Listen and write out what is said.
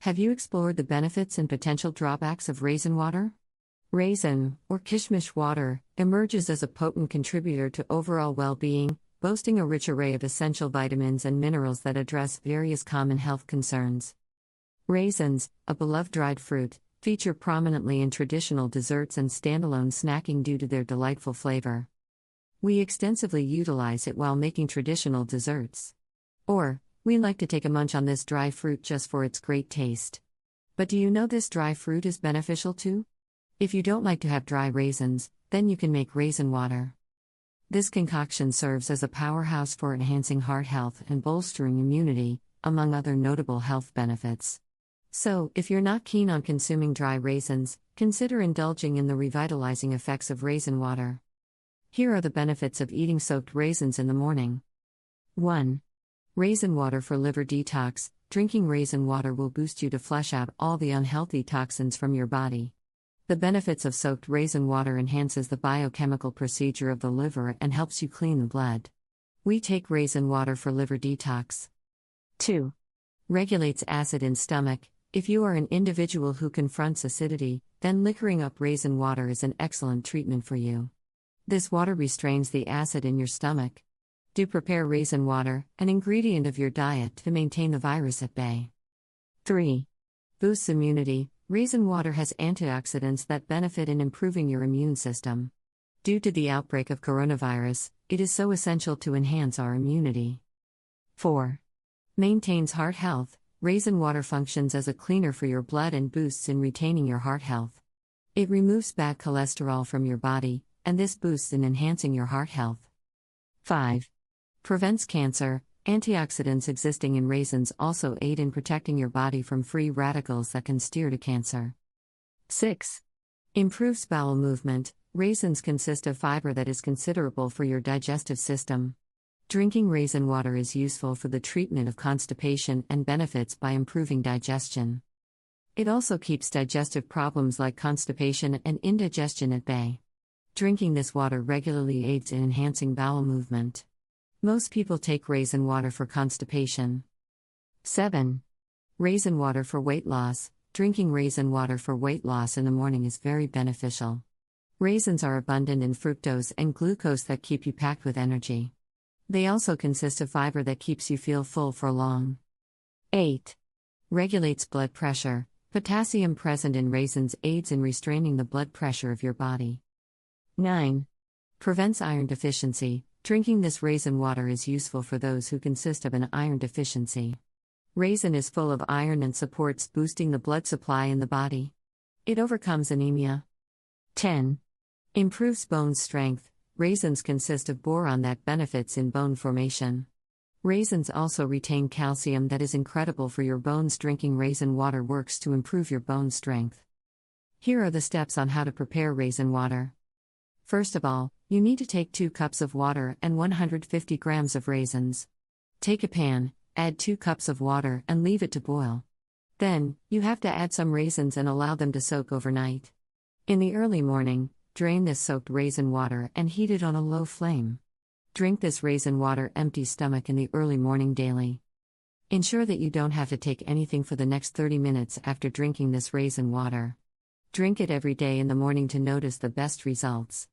Have you explored the benefits and potential drawbacks of raisin water? Raisin, or kishmish water, emerges as a potent contributor to overall well-being, boasting a rich array of essential vitamins and minerals that address various common health concerns. Raisins, a beloved dried fruit, feature prominently in traditional desserts and standalone snacking due to their delightful flavor. We extensively utilize it while making traditional desserts. Or, we like to take a munch on this dry fruit just for its great taste. But do you know this dry fruit is beneficial too? If you don't like to have dry raisins, then you can make raisin water. This concoction serves as a powerhouse for enhancing heart health and bolstering immunity, among other notable health benefits. So, if you're not keen on consuming dry raisins, consider indulging in the revitalizing effects of raisin water. Here are the benefits of eating soaked raisins in the morning. 1. Raisin water for liver detox. Drinking raisin water will boost you to flush out all the unhealthy toxins from your body. The benefits of soaked raisin water enhances the biochemical procedure of the liver and helps you clean the blood. We take raisin water for liver detox. 2. Regulates acid in stomach. If you are an individual who confronts acidity, then liquoring up raisin water is an excellent treatment for you. This water restrains the acid in your stomach. Do prepare raisin water, an ingredient of your diet, to maintain the virus at bay. 3. Boosts immunity. Raisin water has antioxidants that benefit in improving your immune system. Due to the outbreak of coronavirus, it is so essential to enhance our immunity. 4. Maintains heart health. Raisin water functions as a cleaner for your blood and boosts in retaining your heart health. It removes bad cholesterol from your body, and this boosts in enhancing your heart health. 5. Prevents cancer. Antioxidants existing in raisins also aid in protecting your body from free radicals that can steer to cancer. 6. Improves bowel movement. Raisins consist of fiber that is considerable for your digestive system. Drinking raisin water is useful for the treatment of constipation and benefits by improving digestion. It also keeps digestive problems like constipation and indigestion at bay. Drinking this water regularly aids in enhancing bowel movement. Most people take raisin water for constipation. 7. Raisin water for weight loss. Drinking raisin water for weight loss in the morning is very beneficial. Raisins are abundant in fructose and glucose that keep you packed with energy. They also consist of fiber that keeps you feel full for long. 8. Regulates blood pressure. Potassium present in raisins aids in restraining the blood pressure of your body. 9. Prevents iron deficiency. Drinking this raisin water is useful for those who consist of an iron deficiency. Raisin is full of iron and supports boosting the blood supply in the body. It overcomes anemia. 10. Improves bone strength. Raisins consist of boron that benefits in bone formation. Raisins also retain calcium that is incredible for your bones. Drinking raisin water works to improve your bone strength. Here are the steps on how to prepare raisin water. First of all, you need to take 2 cups of water and 150 grams of raisins. Take a pan, add 2 cups of water and leave it to boil. Then, you have to add some raisins and allow them to soak overnight. In the early morning, drain this soaked raisin water and heat it on a low flame. Drink this raisin water empty stomach in the early morning daily. Ensure that you don't have to take anything for the next 30 minutes after drinking this raisin water. Drink it every day in the morning to notice the best results.